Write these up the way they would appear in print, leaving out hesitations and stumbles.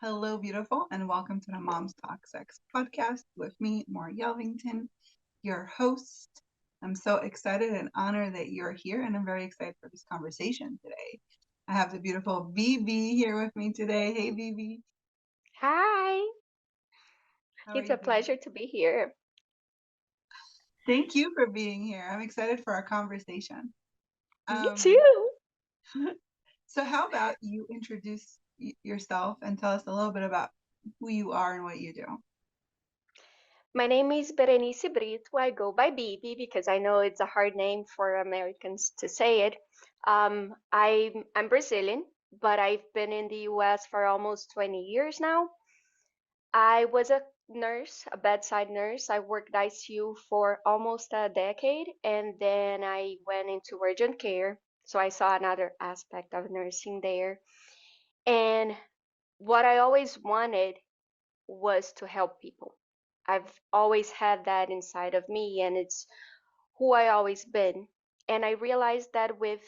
Hello, beautiful, and welcome to the Moms Talk Sex podcast with me, Mor Yelvington, your host. I'm so excited and honored that you're here, and I'm very excited for this conversation today. I have the beautiful Vivi here with me today. Hey, Vivi. Hi, How are it's you a doing? pleasure to be here. Thank you for being here. I'm excited for our conversation. Me Um, too. so, how about you introduce yourself and tell us a little bit about who you are and what you do? My name is Berenice Brito. I go by Bibi because I know it's a hard name for Americans to say it. I'm Brazilian, but I've been in the US for almost 20 years now. I was a nurse, a bedside nurse. I worked ICU for almost a decade, and then I went into urgent care. So I saw another aspect of nursing there. And what I always wanted was to help people. I've always had that inside of me, and it's who I always been. And I realized that with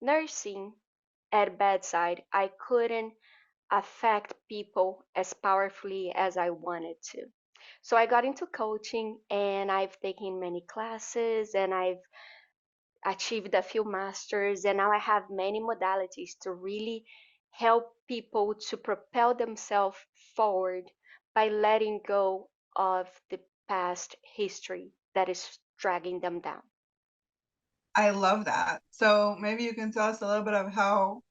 nursing at bedside, I couldn't affect people as powerfully as I wanted to. So I got into coaching and I've taken many classes and I've achieved a few masters, and now I have many modalities to really help people to propel themselves forward by letting go of the past history that is dragging them down. I love that. So, maybe you can tell us a little bit of how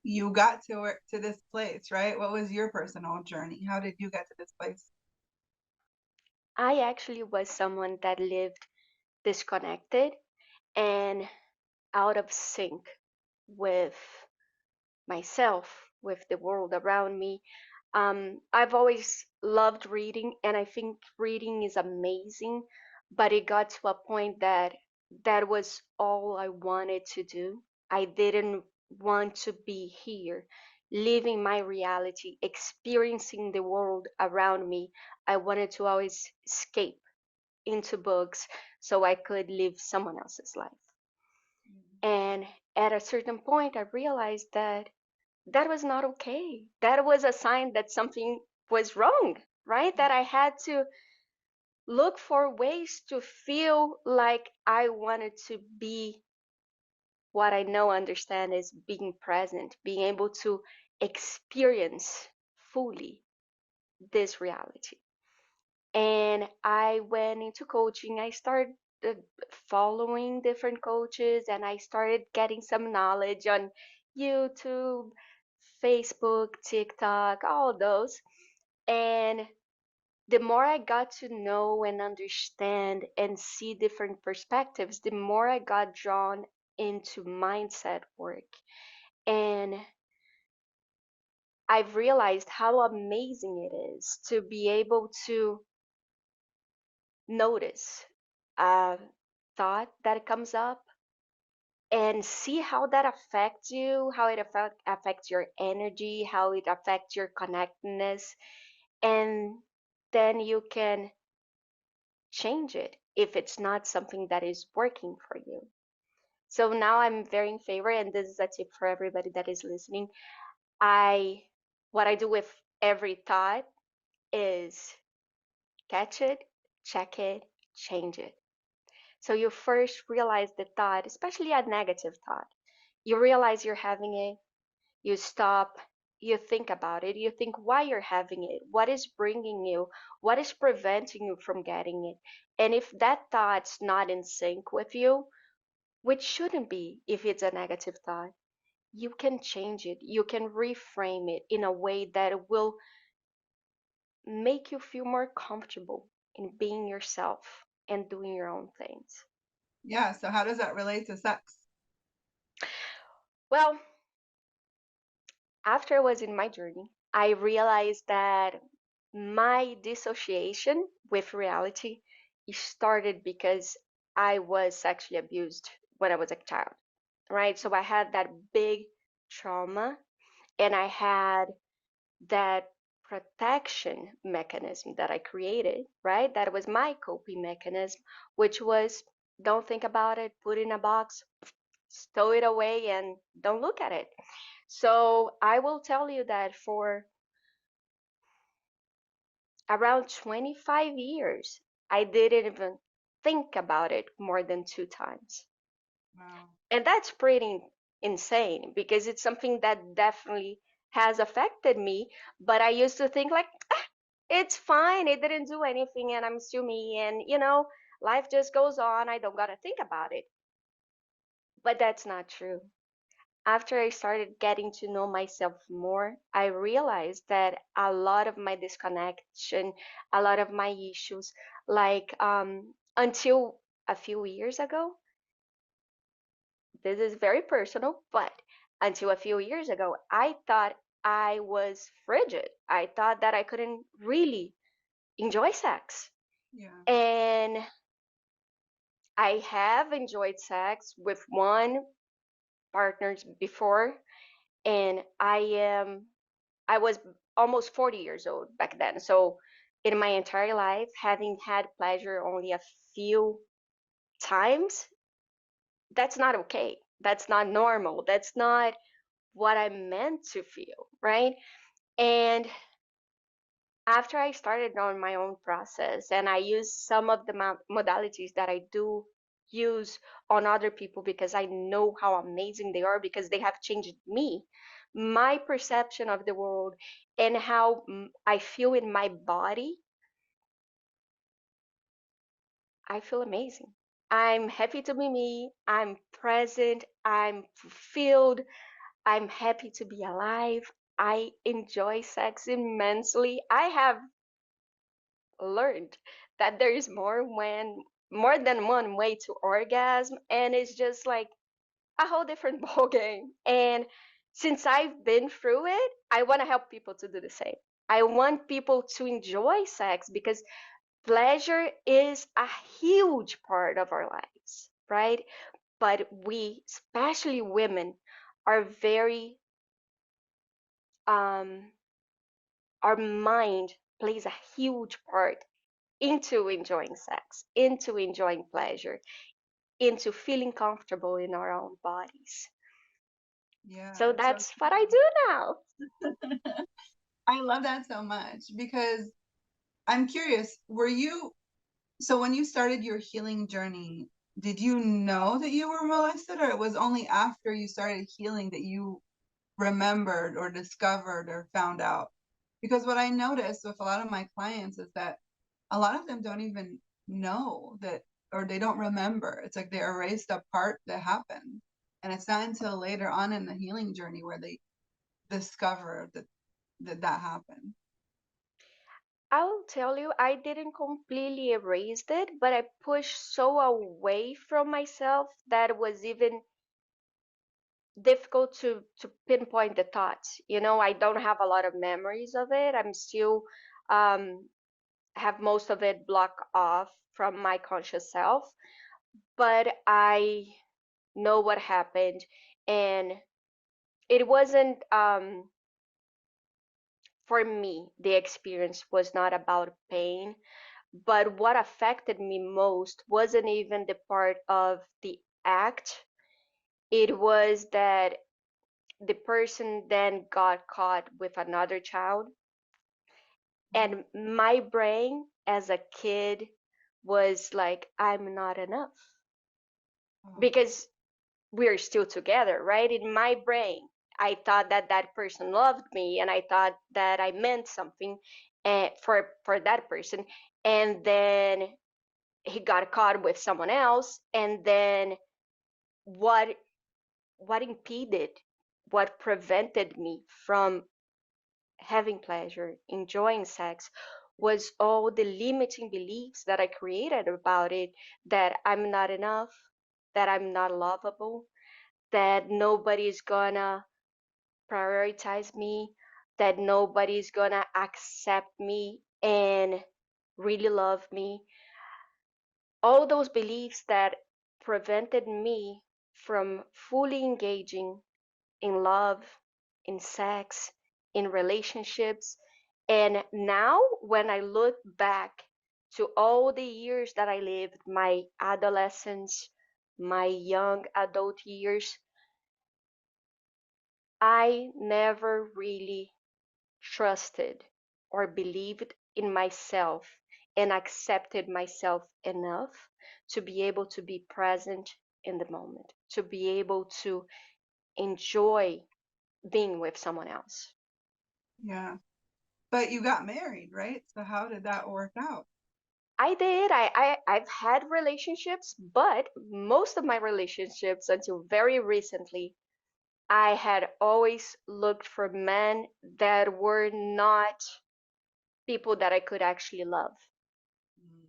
you got to this place, right? What was your personal journey? How did you get to this place? I actually was someone that lived disconnected and out of sync with myself, with the world around me. I've always loved reading, and I think reading is amazing, but it got to a point that that was all I wanted to do. I didn't want to be here, living my reality, experiencing the world around me. I wanted to always escape into books so I could live someone else's life. And at a certain point, I realized that that was not okay. That was a sign that something was wrong, right? That I had to look for ways to feel like I wanted to be what I know, understand is being present, being able to experience fully this reality. And I went into coaching. I started following different coaches and I started getting some knowledge on YouTube, Facebook, TikTok, all those. And the more I got to know and understand and see different perspectives, the more I got drawn into mindset work. And I've realized how amazing it is to be able to notice a thought that comes up and see how that affects you, how it affects your energy, how it affects your connectedness, and then you can change it if it's not something that is working for you. So now I'm very in favor, and this is a tip for everybody that is listening. I what I do with every thought is catch it, check it, change it. So you first realize the thought, especially a negative thought. You realize you're having it, you stop, you think about it, you think why you're having it, what is bringing you, what is preventing you from getting it. And if that thought's not in sync with you, which shouldn't be if it's a negative thought, you can change it. You can reframe it in a way that will make you feel more comfortable in being yourself and doing your own things. Yeah, so how does that relate to sex? Well, after I was in my journey, I realized that my dissociation with reality started because I was sexually abused when I was a child, right? So I had that big trauma and I had that protection mechanism that I created, right? That was my coping mechanism, which was don't think about it, put it in a box, stow it away, and don't look at it. So I will tell you that for around 25 years, I didn't even think about it more than 2 times. Wow. And that's pretty insane because it's something that definitely has affected me. But I used to think, like, it's fine. It didn't do anything, and I'm still me. And, life just goes on. I don't got to think about it. But that's not true. After I started getting to know myself more, I realized that a lot of my disconnection, a lot of my issues, like until a few years ago, this is very personal, but until a few years ago, I thought I was frigid. I thought that I couldn't really enjoy sex. Yeah. And I have enjoyed sex with one partner before, and I was almost 40 years old back then. So in my entire life, having had pleasure only a few times, that's not okay. That's not normal. That's not what I'm meant to feel, right? And after I started on my own process and I use some of the modalities that I do use on other people because I know how amazing they are because they have changed me, my perception of the world, and how I feel in my body, I feel amazing. I'm happy to be me. I'm present. I'm fulfilled. I'm happy to be alive. I enjoy sex immensely. I have learned that there is more than one way to orgasm, and it's just like a whole different ball game. And since I've been through it, I want to help people to do the same. I want people to enjoy sex because pleasure is a huge part of our lives, right? But we, especially women, are very um our mind plays a huge part into enjoying sex, into enjoying pleasure, into feeling comfortable in our own bodies. Yeah, So it's so that's what I true. do now. I love that so much because I'm curious, were you, so when you started your healing journey, did you know that you were molested, or it was only after you started healing that you remembered or discovered or found out? Because what I noticed with a lot of my clients is that a lot of them don't even know that, or they don't remember. It's like they erased a part that happened. And it's not until later on in the healing journey where they discover that happened. I'll tell you, I didn't completely erase it, but I pushed so away from myself that it was even difficult to pinpoint the thoughts. I don't have a lot of memories of it. I'm still um, have most of it blocked off from my conscious self, but I know what happened, and it wasn't for me. The experience was not about pain, but what affected me most wasn't even the part of the act. It was that the person then got caught with another child, and my brain as a kid was like, I'm not enough Oh, because we're still together, right? In my brain, I thought that that person loved me, and I thought that I meant something for that person. And then he got caught with someone else, and then what what impeded, what prevented me from having pleasure, enjoying sex, was all the limiting beliefs that I created about it, that I'm not enough, that I'm not lovable, that nobody's gonna prioritize me, that nobody's gonna accept me and really love me. All those beliefs that prevented me from fully engaging in love, in sex, in relationships. And now, when I look back to all the years that I lived, my adolescence, my young adult years, I never really trusted or believed in myself and accepted myself enough to be able to be present in the moment, to be able to enjoy being with someone else. Yeah. But you got married, right? So how did that work out? I did. I've had relationships, but most of my relationships until very recently, I had always looked for men that were not people that I could actually love. Mm.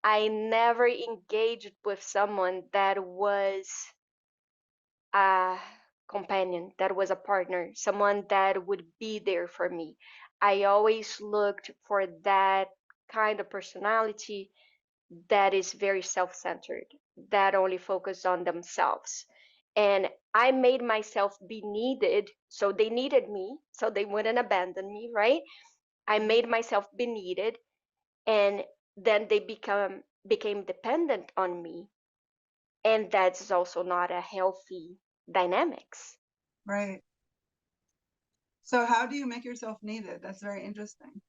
I never engaged with someone that was a companion, that was a partner, someone that would be there for me. I always looked for that kind of personality that is very self-centered, that only focus on themselves. And I made myself be needed, so they needed me, so they wouldn't abandon me, right? I Right. made myself be needed, and then they became dependent on me, and that's also not a healthy dynamics. Right. So how do you make yourself needed? That's very interesting.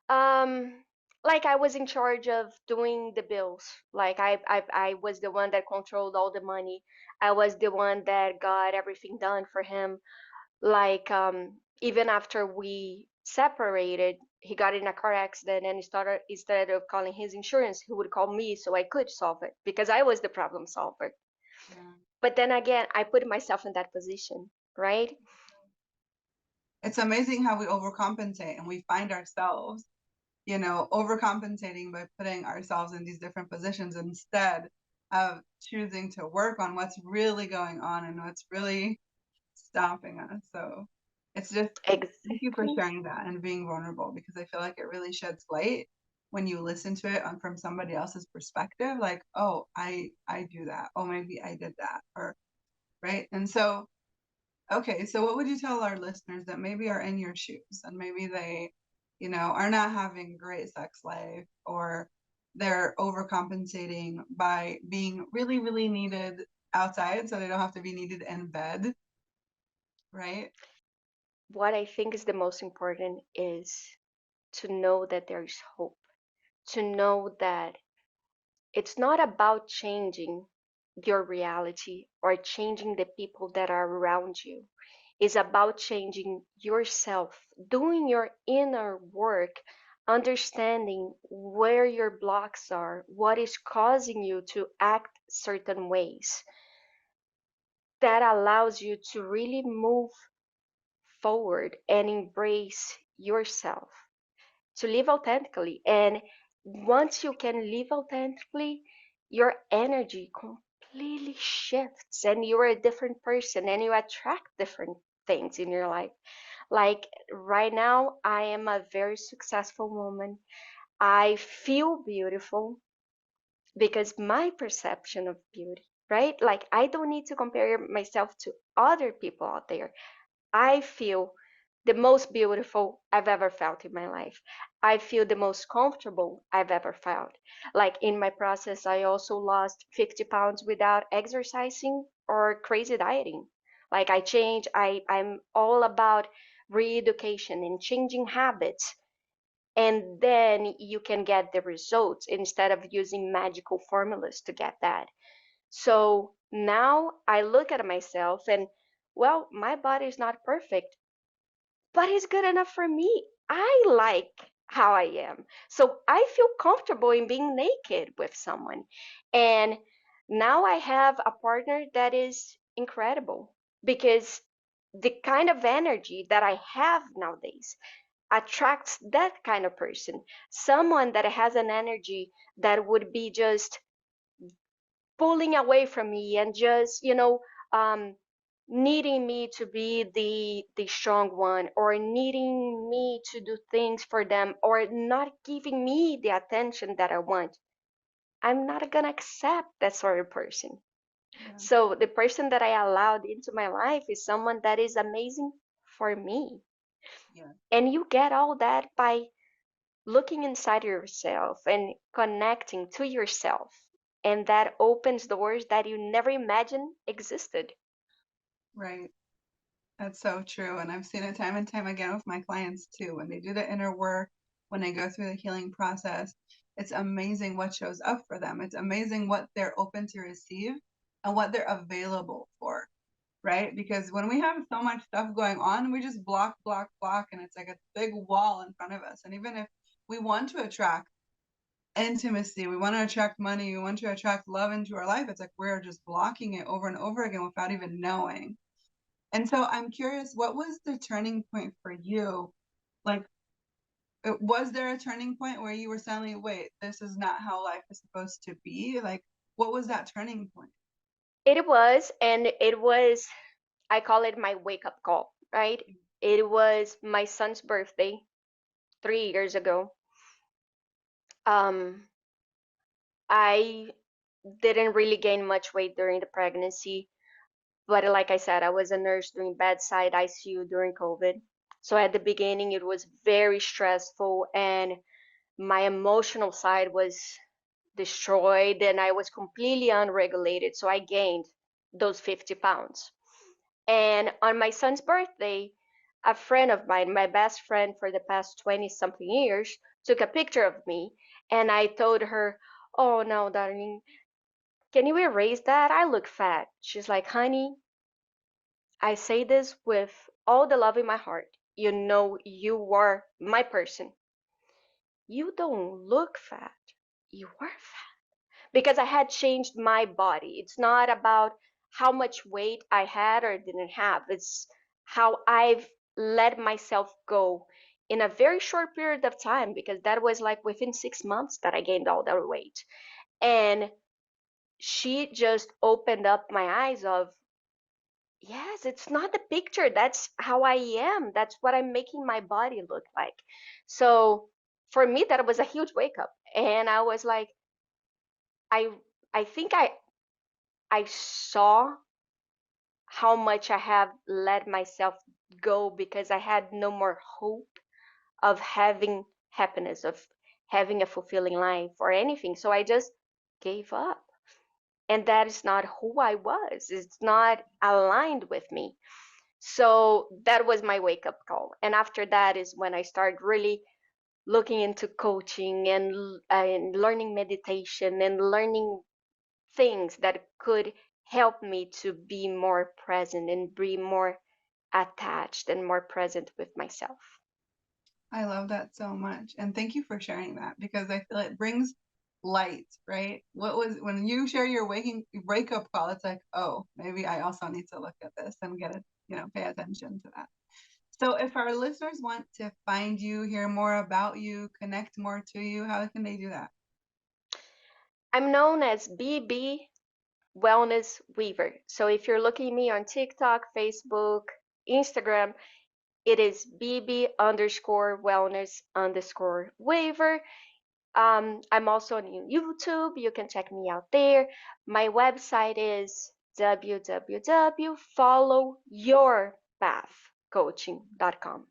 Um, like I was in charge of doing the bills. Like I was the one that controlled all the money. I was the one that got everything done for him. Like even after we separated, he got in a car accident and he started, instead of calling his insurance, he would call me so I could solve it because I was the problem solver. Yeah. But then again, I put myself in that position, right? It's amazing how we overcompensate and we find ourselves, overcompensating by putting ourselves in these different positions instead of choosing to work on what's really going on and what's really stopping us. So it's just, thank you for Exactly. sharing that and being vulnerable because I feel like it really sheds light when you listen to it from somebody else's perspective. Like, oh, I do that. Oh, maybe I did that. Or right. And so, okay, so what would you tell our listeners that maybe are in your shoes and maybe they, are not having a great sex life or they're overcompensating by being really, really needed outside so they don't have to be needed in bed, right? What I think is the most important is to know that there is hope, to know that it's not about changing your reality or changing the people that are around you. It's about changing yourself, doing your inner work, understanding where your blocks are, what is causing you to act certain ways. That allows you to really move forward and embrace yourself, to live authentically. And once you can live authentically, your energy completely shifts and you're a different person and you attract different things in your life. Like right now, I am a very successful woman. I feel beautiful because my perception of beauty, right? Like I don't need to compare myself to other people out there. I feel the most beautiful I've ever felt in my life. I feel the most comfortable I've ever felt. Like in my process, I also lost 50 pounds without exercising or crazy dieting. Like I changed, I'm all about re-education and changing habits. And then you can get the results instead of using magical formulas to get that. So now I look at myself and, well, my body is not perfect, but it's good enough for me. I like how I am. So I feel comfortable in being naked with someone. And now I have a partner that is incredible because the kind of energy that I have nowadays attracts that kind of person. Someone that has an energy that would be just pulling away from me and just um, needing me to be the strong one or needing me to do things for them or not giving me the attention that I want. I'm not gonna accept that sort of person. Yeah. So the person that I allowed into my life is someone that is amazing for me. Yeah. And you get all that by looking inside yourself and connecting to yourself. And that opens doors that you never imagined existed. Right. That's so true. And I've seen it time and time again with my clients too. When they do the inner work when they go through the healing process, it's amazing what shows up for them. It's amazing what they're open to receive and what they're available for, right? Because when we have so much stuff going on, we just block, block, block, and it's like a big wall in front of us. And even if we want to attract intimacy, we want to attract money, we want to attract love into our life, it's like we're just blocking it over and over again without even knowing. And so I'm curious, what was the turning point for you? Like, was there a turning point where you were suddenly, wait, this is not how life is supposed to be? Like, what was that turning point? It was, and it was, I call it my wake up call, right? It was my son's birthday 3 years ago. Um, I didn't really gain much weight during the pregnancy, but like I said, I was a nurse doing bedside ICU during COVID. So at the beginning, it was very stressful, and my emotional side was destroyed, and I was completely unregulated. So I gained those 50 pounds. And on my son's birthday, a friend of mine, my best friend for the past 20 something years, took a picture of me. And I told her, "Oh no, darling, can you erase that? I look fat." She's like, "Honey, I say this with all the love in my heart. You know, you are my person. You don't look fat. You are fat." Because I had changed my body. It's not about how much weight I had or didn't have. It's how I've let myself go in a very short period of time, because that was like within 6 months that I gained all that weight. And she just opened up my eyes of, yes, it's not the picture. That's how I am. That's what I'm making my body look like. So for me, that was a huge wake up. And I was like, I I think I saw how much I have let myself go, because I had no more hope of having happiness, of having a fulfilling life or anything. So I just gave up. And that is not who I was. It's not aligned with me. So that was my wake up call. And after that is when I started really looking into coaching and learning meditation and learning things that could help me to be more present and be more attached and more present with myself. I love that so much. And thank you for sharing that because I feel it brings light, right? What was when you share your wake up call, it's like, oh, maybe I also need to look at this and get it, pay attention to that. So if our listeners want to find you, hear more about you, connect more to you, how can they do that? I'm known as BB Wellness Weaver. So if you're looking at me on TikTok, Facebook, Instagram, it is BB underscore wellness underscore Weaver. I'm also on YouTube. You can check me out there. My website is www.followyourpathcoaching.com,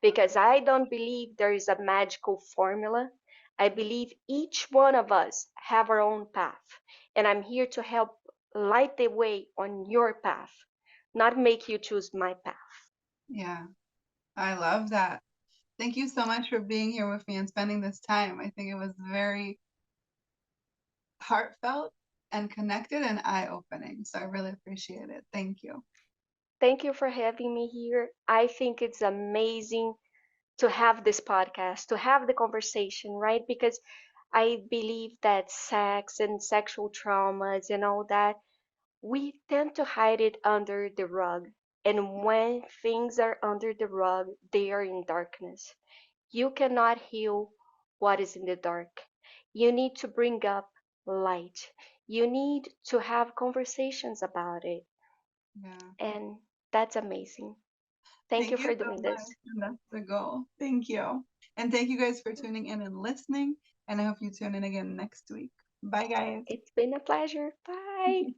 because I don't believe there is a magical formula. I believe each one of us have our own path, and I'm here to help light the way on your path, not make you choose my path. Yeah, I love that. Thank you so much for being here with me and spending this time. I think it was very heartfelt and connected and eye-opening. So I really appreciate it. Thank you. Thank you for having me here. I think it's amazing to have this podcast, to have the conversation, right? Because I believe that sex and sexual traumas and all that, we tend to hide it under the rug. And when things are under the rug, they are in darkness. You cannot heal what is in the dark. You need to bring up light. You need to have conversations about it. Yeah. And that's amazing. Thank you Thank you for so doing much. this. And that's the goal. Thank you. And thank you guys for tuning in and listening. And I hope you tune in again next week. Bye, guys. It's been a pleasure. Bye.